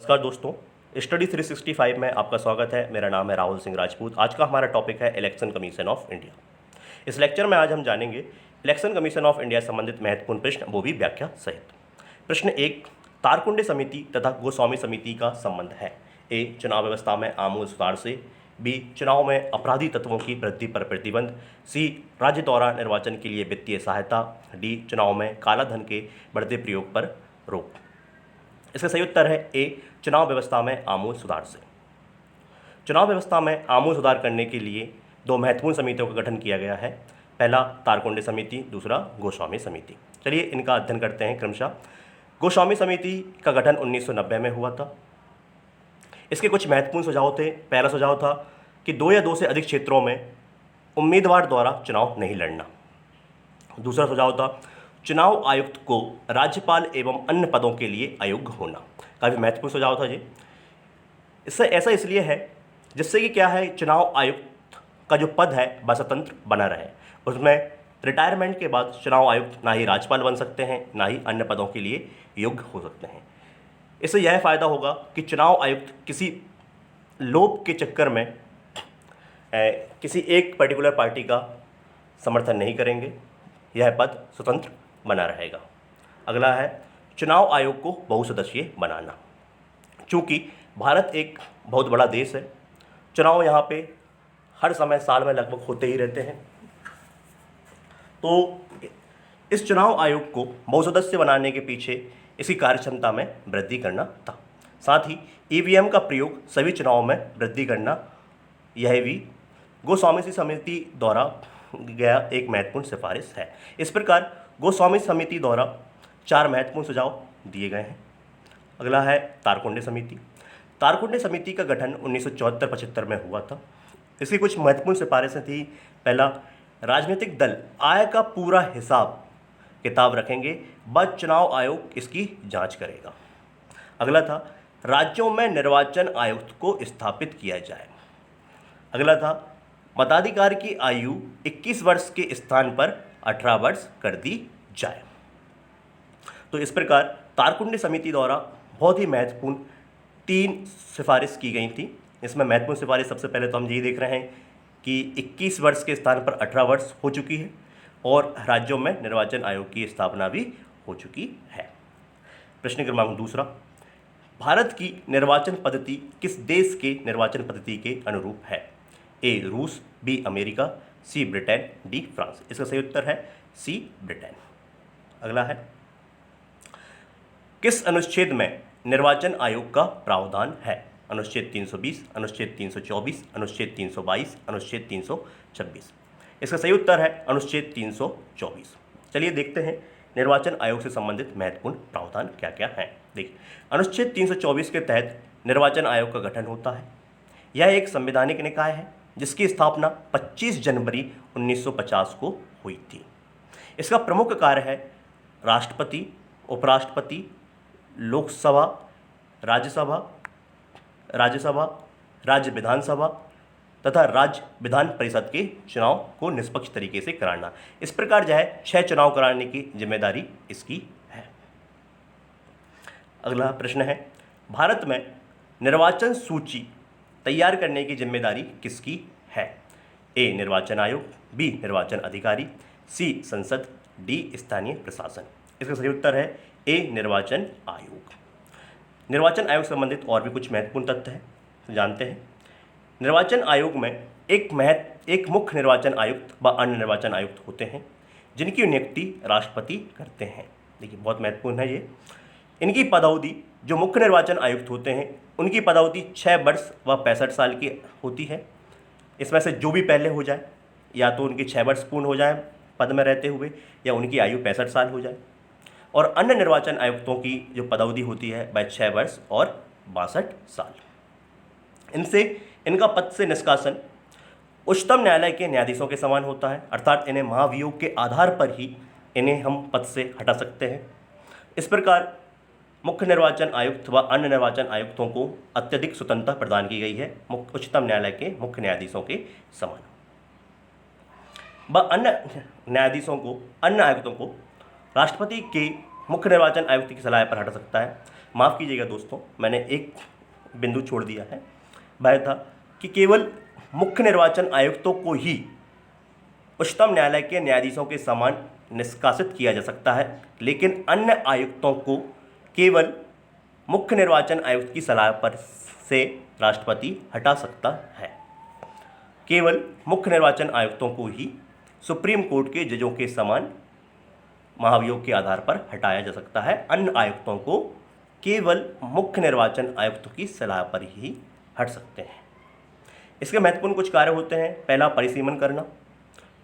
नमस्कार दोस्तों, स्टडी 365 में आपका स्वागत है। मेरा नाम है राहुल सिंह राजपूत। आज का हमारा टॉपिक है इलेक्शन कमीशन ऑफ इंडिया। इस लेक्चर में आज हम जानेंगे इलेक्शन कमीशन ऑफ इंडिया संबंधित महत्वपूर्ण प्रश्न, वो भी व्याख्या सहित। प्रश्न 1, तारकुंडे समिति तथा गोस्वामी समिति का संबंध है। ए, चुनाव व्यवस्था में आमूल सुधार से। बी, चुनाव में अपराधी तत्वों की वृद्धि पर प्रतिबंध। सी, राज्य द्वारा निर्वाचन के लिए वित्तीय सहायता। डी, चुनाव में काला धन के बढ़ते प्रयोग पर रोक। इसका सही उत्तर है ए, चुनाव व्यवस्था में आमूल सुधार से। चुनाव व्यवस्था में आमूल सुधार करने के लिए दो महत्वपूर्ण समितियों का गठन किया गया है। पहला तारकुंडे समिति, दूसरा गोस्वामी समिति। चलिए इनका अध्ययन करते हैं क्रमशः। गोस्वामी समिति का गठन 1990 में हुआ था। इसके कुछ महत्वपूर्ण सुझाव थे। पहला सुझाव था कि 2 या 2 से अधिक क्षेत्रों में उम्मीदवार द्वारा चुनाव नहीं लड़ना। दूसरा सुझाव था चुनाव आयुक्त को राज्यपाल एवं अन्य पदों के लिए अयोग्य होना। काफ़ी महत्वपूर्ण सुझाव था ये। इससे ऐसा इसलिए है जिससे कि क्या है, चुनाव आयुक्त का जो पद है वह स्वतंत्र बना रहे। उसमें रिटायरमेंट के बाद चुनाव आयुक्त ना ही राज्यपाल बन सकते हैं, ना ही अन्य पदों के लिए योग्य हो सकते हैं। इससे यह फ़ायदा होगा कि चुनाव आयुक्त किसी लोभ के चक्कर में किसी एक पर्टिकुलर पार्टी का समर्थन नहीं करेंगे। यह पद स्वतंत्र बना रहेगा। अगला है चुनाव आयोग को बहुसदस्यीय बनाना। चूँकि भारत एक बहुत बड़ा देश है, चुनाव यहाँ पे हर समय साल में लगभग होते ही रहते हैं, तो इस चुनाव आयोग को बहुसदस्य बनाने के पीछे इसकी कार्यक्षमता में वृद्धि करना था। साथ ही ईवीएम का प्रयोग सभी चुनावों में वृद्धि करना, यह भी गोस्वामी समिति द्वारा गया एक महत्वपूर्ण सिफारिश है। इस प्रकार गोस्वामी समिति द्वारा 4 महत्वपूर्ण सुझाव दिए गए हैं। अगला है तारकुंडे समिति। तारकुंडे समिति का गठन 1974-75 में हुआ था। इसकी कुछ महत्वपूर्ण सिफारिशें थी। पहला, राजनीतिक दल आय का पूरा हिसाब किताब रखेंगे, बाद चुनाव आयोग इसकी जांच करेगा। अगला था राज्यों में निर्वाचन आयुक्त को स्थापित किया जाए। अगला था मताधिकार की आयु 21 वर्ष के स्थान पर 18 वर्ष कर दी जाए। तो इस प्रकार तारकुंडे समिति द्वारा बहुत ही महत्वपूर्ण 3 सिफारिश की गई थी। इसमें महत्वपूर्ण सिफारिश सबसे पहले तो हम यही देख रहे हैं कि 21 वर्ष के स्थान पर 18 वर्ष हो चुकी है और राज्यों में निर्वाचन आयोग की स्थापना भी हो चुकी है। प्रश्न क्रमांक 2, भारत की निर्वाचन पद्धति किस देश के निर्वाचन पद्धति के अनुरूप है। ए, रूस। B, America. C, Britain. D, France. इसका सही उत्तर है सी, ब्रिटेन। अगला है किस अनुच्छेद में निर्वाचन आयोग का प्रावधान है। अनुच्छेद 320, अनुच्छेद 324, अनुच्छेद 322, अनुच्छेद 326। इसका सही उत्तर है अनुच्छेद 324। चलिए देखते हैं निर्वाचन आयोग से संबंधित महत्वपूर्ण प्रावधान क्या क्या हैं। देखिए, अनुच्छेद 324 के तहत निर्वाचन आयोग का गठन होता है। यह एक संवैधानिक निकाय है जिसकी स्थापना 25 जनवरी 1950 को हुई थी। इसका प्रमुख कार्य है राष्ट्रपति, उपराष्ट्रपति, लोकसभा, राज्यसभा, राज्य विधानसभा तथा राज्य विधान परिषद के चुनाव को निष्पक्ष तरीके से कराना। इस प्रकार जो है 6 चुनाव कराने की जिम्मेदारी इसकी है। अगला प्रश्न है भारत में निर्वाचन सूची तैयार करने की जिम्मेदारी किसकी है। ए, निर्वाचन आयोग। बी, निर्वाचन अधिकारी। सी, संसद। डी, स्थानीय प्रशासन। इसका सही उत्तर है ए, निर्वाचन आयोग। निर्वाचन आयोग से संबंधित और भी कुछ महत्वपूर्ण तथ्य हैं, तो जानते हैं। निर्वाचन आयोग में एक मुख्य निर्वाचन आयुक्त व अन्य निर्वाचन आयुक्त होते हैं जिनकी नियुक्ति राष्ट्रपति करते हैं। देखिए बहुत महत्वपूर्ण है ये। इनकी पदावधि, जो मुख्य निर्वाचन आयुक्त होते हैं उनकी पदावधि 6 वर्ष व 65 साल की होती है। इसमें से जो भी पहले हो जाए, या तो उनकी 6 वर्ष पूर्ण हो जाए पद में रहते हुए, या उनकी आयु 65 साल हो जाए। और अन्य निर्वाचन आयुक्तों की जो पदावधि होती है वह 6 वर्ष और 62 साल। इनका पद से निष्कासन उच्चतम न्यायालय के न्यायाधीशों के समान होता है, अर्थात इन्हें महाभियोग के आधार पर ही इन्हें हम पद से हटा सकते हैं। इस प्रकार मुख्य निर्वाचन आयुक्त व अन्य निर्वाचन आयुक्तों को अत्यधिक स्वतंत्रता प्रदान की गई है उच्चतम न्यायालय के मुख्य न्यायाधीशों के समान। व अन्य आयुक्तों को राष्ट्रपति के मुख्य निर्वाचन आयुक्त की सलाह पर हटा सकता है। माफ़ कीजिएगा दोस्तों, मैंने एक बिंदु छोड़ दिया है। वह था कि केवल मुख्य निर्वाचन आयुक्तों को ही उच्चतम न्यायालय के न्यायाधीशों के समान निष्कासित किया जा सकता है, लेकिन अन्य आयुक्तों को केवल मुख्य निर्वाचन आयुक्त की सलाह पर से राष्ट्रपति हटा सकता है। केवल मुख्य निर्वाचन आयुक्तों को ही सुप्रीम कोर्ट के जजों के समान महाभियोग के आधार पर हटाया जा सकता है। अन्य आयुक्तों को केवल मुख्य निर्वाचन आयुक्त की सलाह पर ही हट सकते हैं। इसके महत्वपूर्ण कुछ कार्य होते हैं। पहला, परिसीमन करना।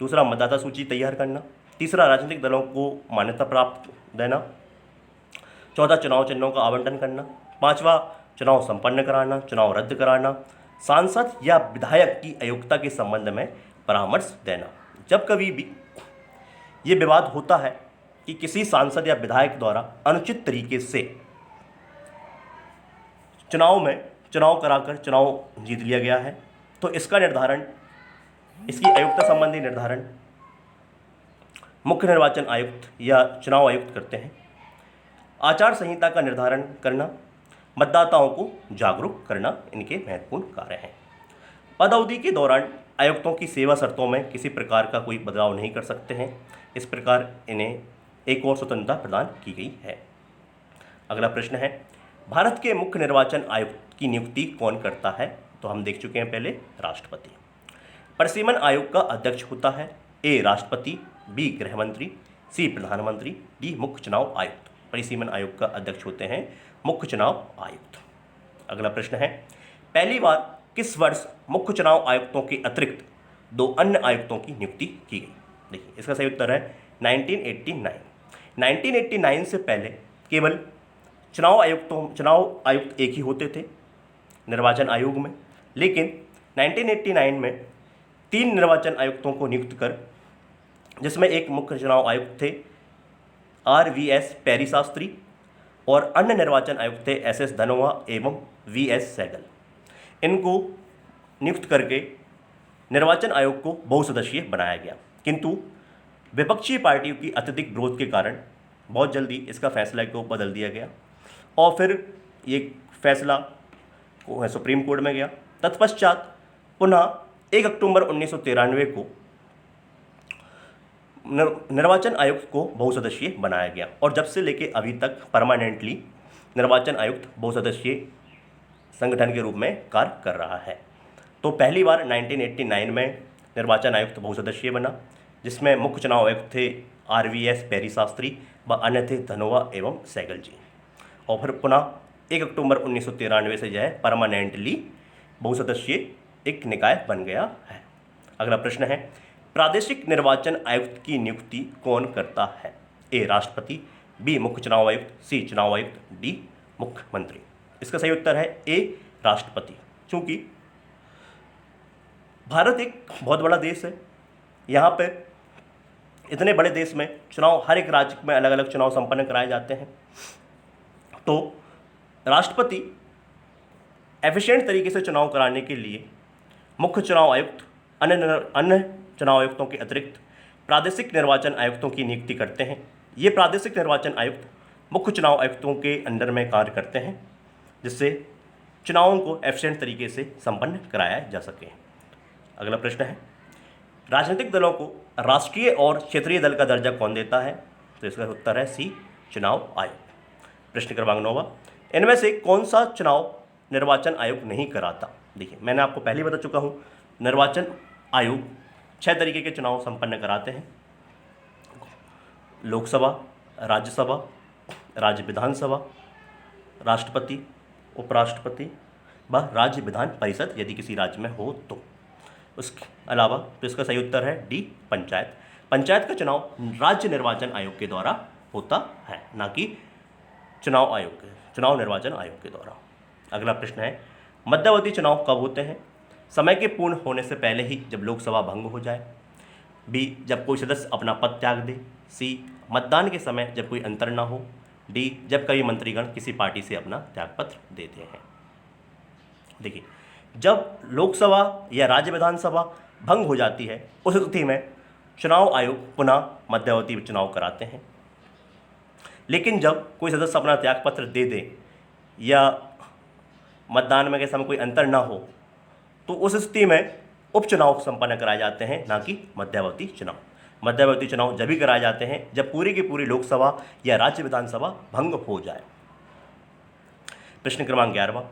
दूसरा, मतदाता सूची तैयार करना। तीसरा, राजनीतिक दलों को मान्यता प्राप्त देना। चौथा, चुनाव चिन्हों का आवंटन करना। पांचवा, चुनाव संपन्न कराना, चुनाव रद्द कराना। सांसद या विधायक की अयोग्यता के संबंध में परामर्श देना। जब कभी भी ये विवाद होता है कि किसी सांसद या विधायक द्वारा अनुचित तरीके से चुनाव कराकर चुनाव जीत लिया गया है, तो इसका निर्धारण, इसकी अयोग्यता संबंधी निर्धारण मुख्य निर्वाचन आयुक्त या चुनाव आयुक्त करते हैं। आचार संहिता का निर्धारण करना, मतदाताओं को जागरूक करना इनके महत्वपूर्ण कार्य हैं। पद अवधि के दौरान आयुक्तों की सेवा शर्तों में किसी प्रकार का कोई बदलाव नहीं कर सकते हैं। इस प्रकार इन्हें एक और स्वतंत्रता प्रदान की गई है। अगला प्रश्न है, भारत के मुख्य निर्वाचन आयुक्त की नियुक्ति कौन करता है? तो हम देख चुके हैं पहले, राष्ट्रपति। परिसीमन आयोग का अध्यक्ष होता है ए राष्ट्रपति, बी गृह मंत्री, सी प्रधानमंत्री, डी मुख्य चुनाव आयुक्त। परिसीमन आयोग का अध्यक्ष होते हैं मुख्य चुनाव आयुक्त। अगला प्रश्न है, पहली बार किस वर्ष मुख्य चुनाव आयुक्तों के अतिरिक्त 2 अन्य आयुक्तों की नियुक्ति की गई? देखिए, इसका सही उत्तर है 1989। 1989 से पहले केवल चुनाव आयुक्त एक ही होते थे निर्वाचन आयोग में, लेकिन 1989 में 3 निर्वाचन आयुक्तों को नियुक्त कर, जिसमें एक मुख्य चुनाव आयुक्त थे RVS पेरी शास्त्री और अन्य निर्वाचन आयुक्त थे SS धनोआ एवं VS सहगल। इनको नियुक्त करके निर्वाचन आयोग को बहुसदस्यीय बनाया गया, किंतु विपक्षी पार्टियों की अत्यधिक विरोध के कारण बहुत जल्दी इसका फैसला को बदल दिया गया और फिर ये फैसला सुप्रीम कोर्ट में गया। तत्पश्चात पुनः 1 अक्टूबर 1993 को निर्वाचन आयुक्त को बहुसदस्यीय बनाया गया और जब से लेके अभी तक परमानेंटली निर्वाचन आयुक्त बहुसदस्यीय संगठन के रूप में कार्य कर रहा है। तो पहली बार 1989 में निर्वाचन आयुक्त बहुसदस्यीय बना, जिसमें मुख्य चुनाव आयुक्त थे RVS पेरी शास्त्री व अन्य थे धनोआ एवं सहगल जी, और फिर पुनः 1 अक्टूबर 1993 से जो है परमानेंटली बहुसदस्यीय एक निकाय बन गया है। अगला प्रश्न है, प्रादेशिक निर्वाचन आयुक्त की नियुक्ति कौन करता है? ए राष्ट्रपति, बी मुख्य चुनाव आयुक्त, सी चुनाव आयुक्त, डी मुख्यमंत्री। इसका सही उत्तर है ए राष्ट्रपति। चूंकि भारत एक बहुत बड़ा देश है, यहाँ पे इतने बड़े देश में चुनाव हर एक राज्य में अलग अलग चुनाव संपन्न कराए जाते हैं, तो राष्ट्रपति एफिशिएंट तरीके से चुनाव कराने के लिए मुख्य चुनाव आयुक्त अन्य चुनाव आयुक्तों के अतिरिक्त प्रादेशिक निर्वाचन आयुक्तों की नियुक्ति करते हैं। ये प्रादेशिक निर्वाचन आयुक्त मुख्य चुनाव आयुक्तों के अंडर में कार्य करते हैं, जिससे चुनावों को एफिशिएंट तरीके से संपन्न कराया जा सके। अगला प्रश्न है, राजनीतिक दलों को राष्ट्रीय और क्षेत्रीय दल का दर्जा कौन देता है? तो इसका उत्तर है सी चुनाव आयोग। प्रश्न क्रमांक 9, इनमें से कौन सा चुनाव निर्वाचन आयोग नहीं कराता? देखिए, मैंने आपको पहले बता चुका हूँ, निर्वाचन आयोग 6 तरीके के चुनाव संपन्न कराते हैं: लोकसभा, राज्यसभा, राज्य विधानसभा, राष्ट्रपति, उपराष्ट्रपति व राज्य विधान परिषद यदि किसी राज्य में हो तो। उसके अलावा तो इसका सही उत्तर है डी पंचायत। पंचायत का चुनाव राज्य निर्वाचन आयोग के द्वारा होता है, ना कि चुनाव निर्वाचन आयोग के द्वारा। अगला प्रश्न है, मध्यावधि चुनाव कब होते हैं? समय के पूर्ण होने से पहले ही, जब लोकसभा भंग हो जाए, बी जब कोई सदस्य अपना पद त्याग दे, सी मतदान के समय जब कोई अंतर ना हो, डी जब कई मंत्रीगण किसी पार्टी से अपना त्यागपत्र देते हैं। देखिए, जब लोकसभा या राज्य विधानसभा भंग हो जाती है, उस स्थिति में चुनाव आयोग पुनः मध्यावधि चुनाव कराते हैं। लेकिन जब कोई सदस्य अपना त्यागपत्र दे दे या मतदान में के समय कोई अंतर ना हो, तो उस स्थिति में उपचुनाव संपन्न कराए जाते हैं, ना कि मध्यावधि चुनाव। मध्यावधि चुनाव जब भी कराए जाते हैं जब पूरी की पूरी लोकसभा या राज्य विधानसभा भंग हो जाए। प्रश्न क्रमांक 11वां,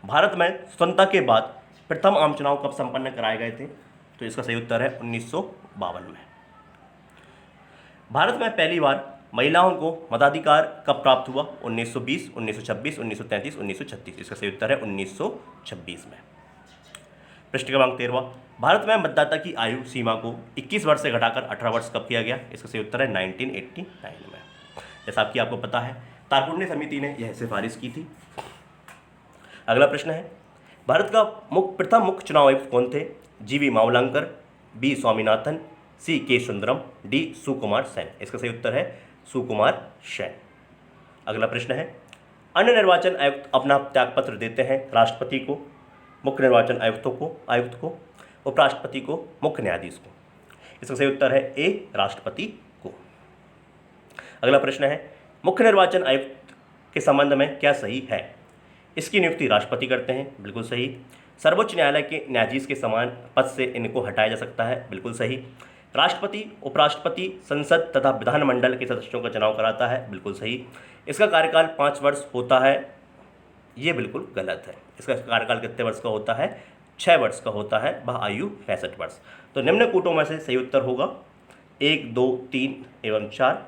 भारत में स्वतंत्रता के बाद प्रथम आम चुनाव कब संपन्न कराए गए थे? तो इसका सही उत्तर है 1952 में। भारत में पहली बार महिलाओं को मताधिकार कब प्राप्त हुआ? 1920, 1926, 1933, 1936। इसका सही उत्तर है 1926 में। प्रश्न क्रमांक 13वां, भारत में मतदाता की आयु सीमा को 21 वर्ष से घटाकर 18 वर्ष कब किया गया? इसका सही उत्तर है 1989 में। जैसा कि आपको पता है तारकुंडे समिति ने यह सिफारिश की थी। अगला प्रश्न है, भारत का प्रथम मुख्य चुनाव आयुक्त कौन थे? जीवी मावलंकर, बी स्वामीनाथन, सी के सुंदरम, डी सुकुमार सेन। इसका सही उत्तर है सुकुमार सेन। अगला प्रश्न है, अन्य निर्वाचन आयुक्त अपना त्यागपत्र देते हैं राष्ट्रपति को, मुख्य निर्वाचन आयुक्त को, उपराष्ट्रपति को, मुख्य न्यायाधीश को। इसका सही उत्तर है ए राष्ट्रपति को। अगला प्रश्न है, मुख्य निर्वाचन आयुक्त के संबंध में क्या सही है? इसकी नियुक्ति राष्ट्रपति करते हैं, बिल्कुल सही। सर्वोच्च न्यायालय के न्यायाधीश के समान पद से इनको हटाया जा सकता है, बिल्कुल सही। राष्ट्रपति, उपराष्ट्रपति, संसद तथा विधानमंडल के सदस्यों का चुनाव कराता है, बिल्कुल सही। इसका कार्यकाल 5 वर्ष होता है, ये बिल्कुल गलत है। इसका कार्यकाल कितने वर्ष का होता है? 6 वर्ष का होता है, वह आयु 65 वर्ष। तो निम्न कूटों में से सही उत्तर होगा 1, 2, 3 एवं 4,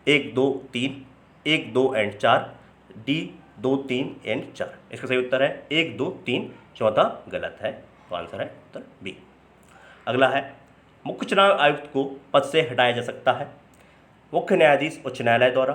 1, 2, 3, 1, 2 एंड 4, डी 2, 3 एंड 4। इसका सही उत्तर है 1, 2, 3, चौथा गलत है, तो आंसर है उत्तर बी। अगला है, मुख्य चुनाव आयुक्त को पद से हटाया जा सकता है मुख्य न्यायाधीश उच्च न्यायालय द्वारा,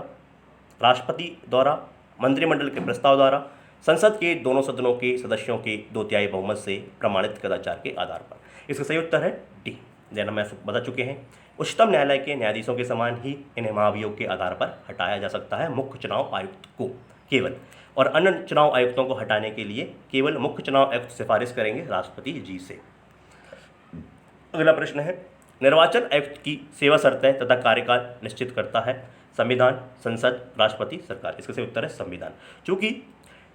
राष्ट्रपति द्वारा, मंत्रिमंडल के प्रस्ताव द्वारा, संसद के दोनों सदनों के सदस्यों के 2/3 बहुमत से प्रमाणित कदाचार के आधार पर। इसका सही उत्तर है डी। जैसा मैं बता चुके हैं, उच्चतम न्यायालय के न्यायाधीशों के समान ही इन्हें महाभियोग के आधार पर हटाया जा सकता है मुख्य चुनाव आयुक्त को केवल, और अन्य चुनाव आयुक्तों को हटाने के लिए केवल मुख्य चुनाव आयुक्त सिफारिश करेंगे राष्ट्रपति जी से। अगला प्रश्न है, निर्वाचन आयुक्त की सेवा शर्तें तथा कार्यकाल निश्चित करता है संविधान, संसद, राष्ट्रपति, सरकार। इसका सही उत्तर है संविधान। चूंकि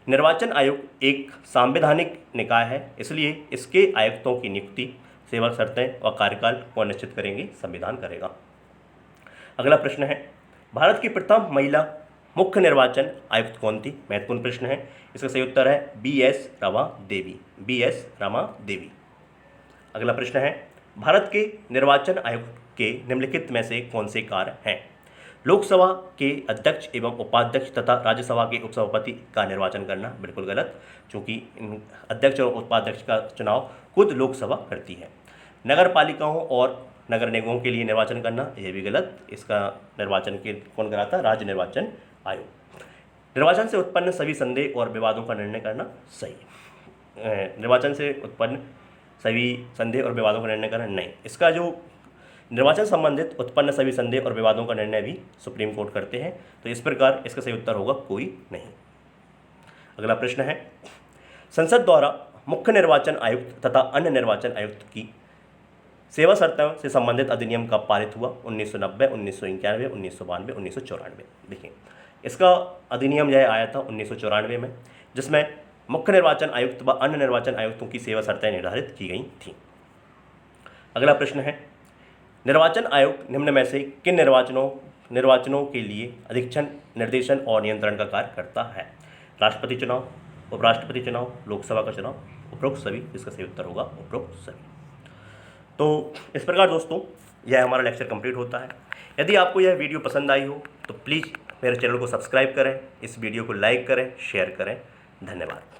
निर्वाचन आयोग एक संवैधानिक निकाय है, इसलिए इसके आयुक्तों की नियुक्ति, सेवा शर्तें और कार्यकाल को निश्चित करेंगे संविधान करेगा। अगला प्रश्न है, भारत की प्रथम महिला मुख्य निर्वाचन आयुक्त कौन थी? महत्वपूर्ण प्रश्न है। इसका सही उत्तर है बी.एस. रमा देवी, बी.एस. रमा देवी। अगला प्रश्न है, भारत के निर्वाचन आयोग के निम्नलिखित में से कौन से कार्य हैं? लोकसभा के अध्यक्ष एवं उपाध्यक्ष तथा राज्यसभा के उपसभापति का निर्वाचन करना, बिल्कुल गलत, क्योंकि अध्यक्ष और उपाध्यक्ष का चुनाव खुद लोकसभा करती है। नगर पालिकाओं और नगर निगमों के लिए निर्वाचन करना, यह भी गलत। इसका निर्वाचन के कौन कराता है? राज्य निर्वाचन आयोग। निर्वाचन से उत्पन्न सभी संदेह और विवादों का निर्णय करना, सही। निर्वाचन से उत्पन्न सभी संदेह और विवादों का निर्णय करना, नहीं। इसका जो निर्वाचन संबंधित उत्पन्न सभी संदेह और विवादों का निर्णय भी सुप्रीम कोर्ट करते हैं, तो इस प्रकार इसका सही उत्तर होगा कोई नहीं। अगला प्रश्न है, संसद द्वारा मुख्य निर्वाचन आयुक्त तथा अन्य निर्वाचन आयुक्त की सेवा शर्तों से संबंधित अधिनियम कब पारित हुआ? 1990, 1991, 1992, 1994। देखिए, इसका अधिनियम यह आया था 1994 में, जिसमें मुख्य निर्वाचन आयुक्त व अन्य निर्वाचन आयुक्तों की सेवा शर्तें निर्धारित की गई थीं। अगला प्रश्न है, निर्वाचन आयोग निम्न में से किन निर्वाचनों के लिए अधीक्षण, निर्देशन और नियंत्रण का कार्य करता है? राष्ट्रपति चुनाव, उपराष्ट्रपति चुनाव, लोकसभा का चुनाव, उपरोक्त सभी। इसका सही उत्तर होगा उपरोक्त सभी। तो इस प्रकार दोस्तों यह हमारा लेक्चर कंप्लीट होता है। यदि आपको यह वीडियो पसंद आई हो तो प्लीज़ मेरे चैनल को सब्सक्राइब करें, इस वीडियो को लाइक करें, शेयर करें। धन्यवाद।